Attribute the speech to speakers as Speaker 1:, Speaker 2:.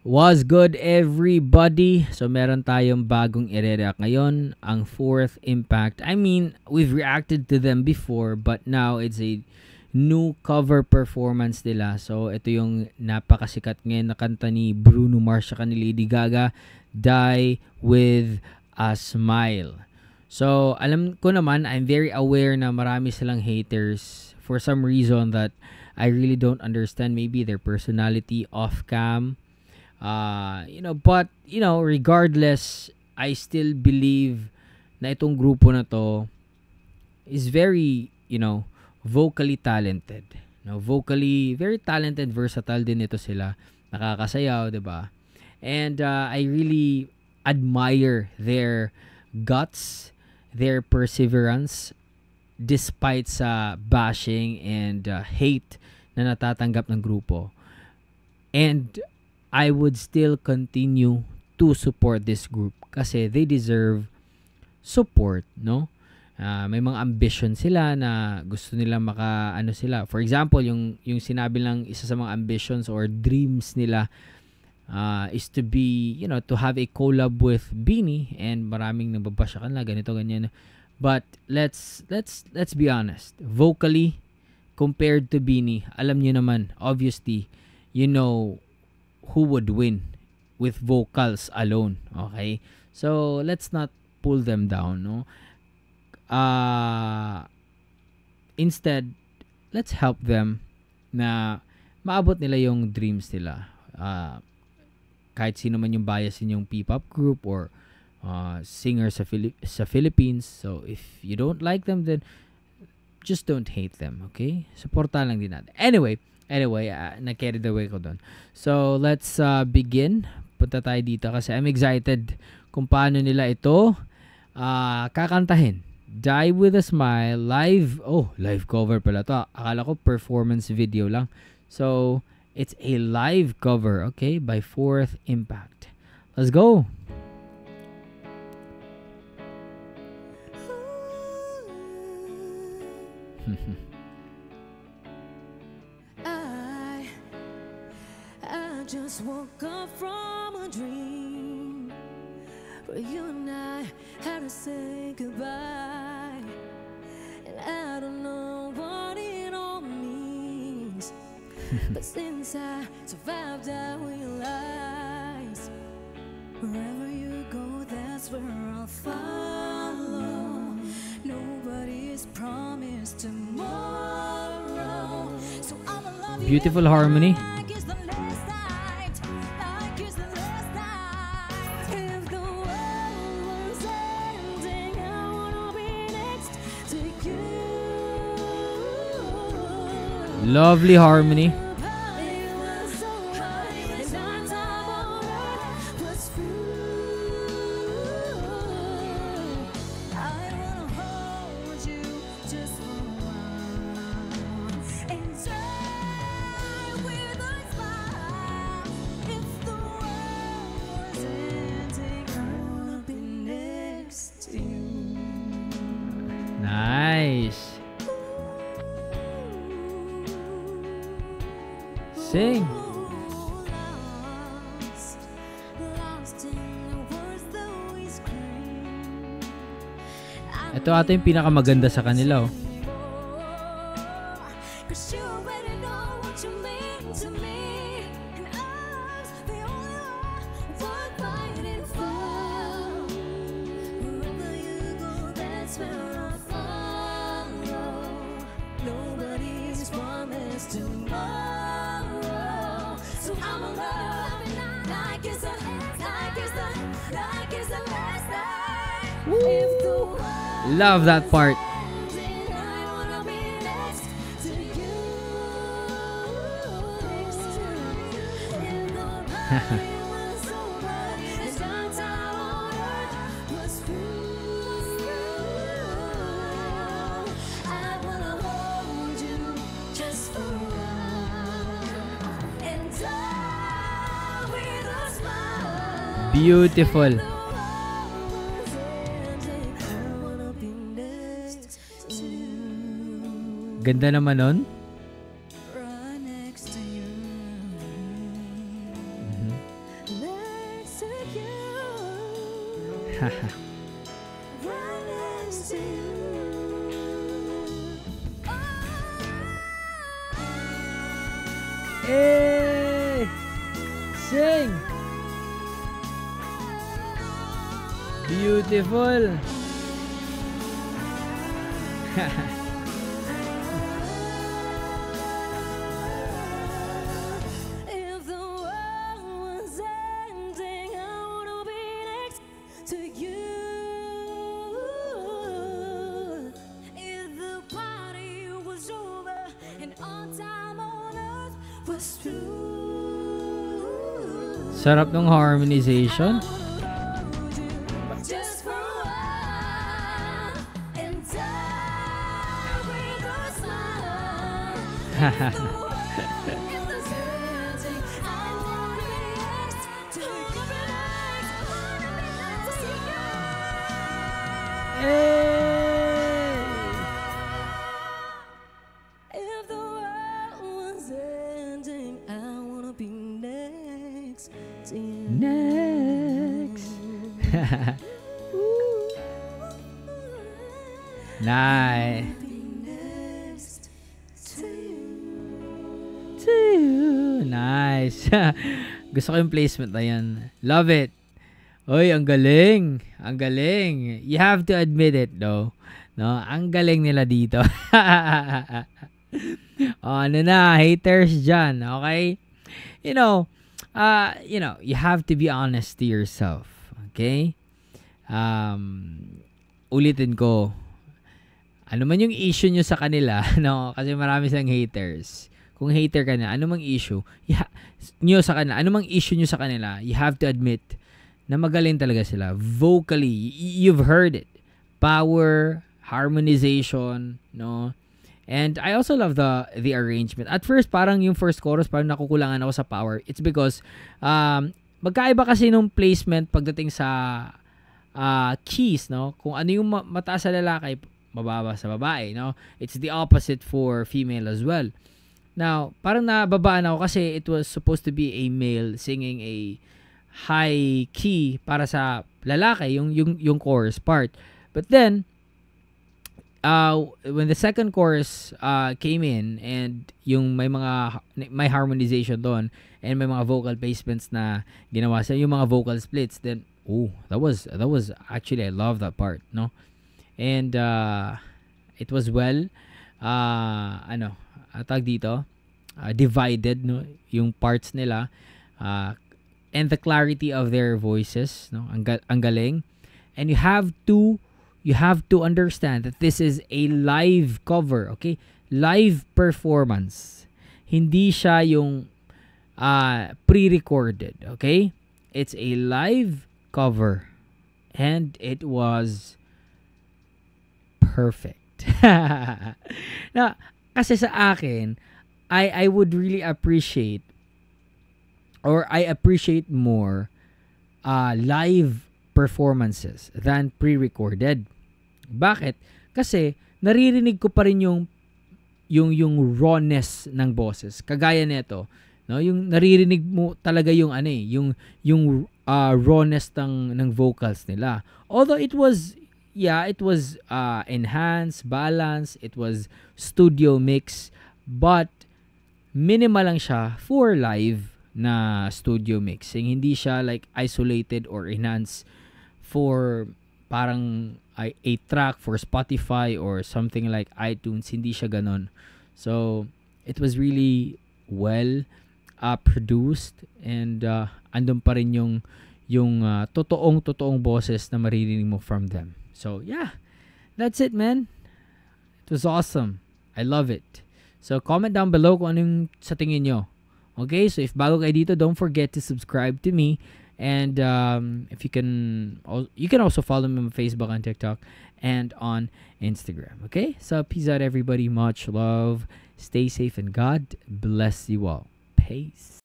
Speaker 1: Was good everybody? So meron tayong bagong i-react ngayon, ang Fourth Impact. I mean, we've reacted to them before but now it's a new cover performance nila. So ito yung napakasikat ngayon na kanta ni Bruno Mars at ni Lady Gaga, Die With A Smile. So alam ko naman, I'm very aware na marami silang haters for some reason that I really don't understand, maybe their personality off cam. But regardless, I still believe na itong grupo na to is very, vocally talented. Vocally very talented, versatile din ito sila. Nakakasayaw, 'di ba? And I really admire their guts, their perseverance despite sa bashing and hate na natatanggap ng grupo. And I would still continue to support this group kasi they deserve support, no? May mga ambition sila na gusto nila sila. For example, yung sinabi lang isa sa mga ambitions or dreams nila is to be, to have a collab with Beanie, and maraming nagbabash sa kanila, ganito, ganyan. But let's be honest. Vocally, compared to Beanie, alam niyo naman, obviously, who would win with vocals alone. Okay? So, let's not pull them down, no? Instead, let's help them na maabot nila yung dreams nila. Kahit sino man yung bias in yung P-pop group or singer sa Philippines. So, if you don't like them, then just don't hate them, okay? Supportahan lang din natin. Anyway, na-carried away ko doon. So, let's begin. Punta tayo dito kasi I'm excited kung paano nila ito kakantahin. Die With A Smile, live. Oh, live cover pala to. Akala ko performance video lang. So, it's a live cover, okay, by Fourth Impact. Let's go!
Speaker 2: Just woke up from a dream where you and I had to say goodbye, and I don't know what it all means. But since I survived, I realized wherever you go, that's where I'll follow. Nobody is promised tomorrow, so I'ma love you.
Speaker 1: Beautiful harmony. Lovely harmony. Nice. Sing. Ito ata yung pinakamaganda sa kanila, oh. Love that part. Beautiful. Ganda naman nun.
Speaker 2: right next to you.
Speaker 1: Hey! Sing! Beautiful!
Speaker 2: If the world was ending, I wanna be next to you. If the party was over and our time on earth was through,
Speaker 1: Sarap ng harmonization.
Speaker 2: just for a while, and I'll bring a smile. If the setting, I wanna be next to you. Wanna be next to you.
Speaker 1: Hey!
Speaker 2: If the world was ending, I wanna be next to you.
Speaker 1: Next! Nice!
Speaker 2: Be next to you.
Speaker 1: Nice! Gusto ko yung placement na yan. Love it! Oy, ang galing! Ang galing! You have to admit it, though. No? Ang galing nila dito. Ano na, haters dyan, okay? You know, you have to be honest to yourself. Okay? Ulitin ko, ano man yung issue nyo sa kanila, no? Kasi marami silang haters. Kung hater ka na, ano mang issue nyo sa kanila, ano mang issue nyo sa kanila, you have to admit na magaling talaga sila. Vocally, you've heard it. Power, harmonization, no? And I also love the arrangement. At first, parang yung first chorus, parang nakukulangan ako sa power. It's because, magkaiba kasi nung placement pagdating sa keys, no? Kung ano yung mataas sa lalaki, mababa sa babae, no? It's the opposite for female as well. Now, parang nababaan ako kasi it was supposed to be a male singing a high key para sa lalaki, yung chorus part. But then, when the second chorus came in and yung may harmonization doon and may mga vocal placements na ginawa sa yung mga vocal splits, then that was actually, I love that part, no? And it was well tag dito, divided, no, yung parts nila, and the clarity of their voices, no, ang galing. And you have to understand that this is a live cover, okay? Live performance. Hindi siya yung pre-recorded, okay? It's a live cover. And it was perfect. Na, kasi sa akin, I would really appreciate, or I appreciate more live performances than pre-recorded. Bakit? Kasi naririnig ko pa rin yung rawness ng boses. Kagaya nito, no? Yung naririnig mo talaga yung rawness ng vocals nila. Although it was enhanced, balance, it was studio mix, but minimal lang siya for live na studio mixing. Hindi siya like isolated or enhanced for parang a track for Spotify or something like iTunes. Hindi siya ganon. So, it was really well produced, and andun pa rin yung totoong boses na maririnig mo from them. So, yeah. That's it, man. It was awesome. I love it. So, comment down below kung anong sa tingin nyo. Okay? So, if bago kayo dito, don't forget to subscribe to me. And if you can also follow me on Facebook and TikTok and on Instagram. Okay? So, peace out, everybody. Much love. Stay safe, and God bless you all. Peace.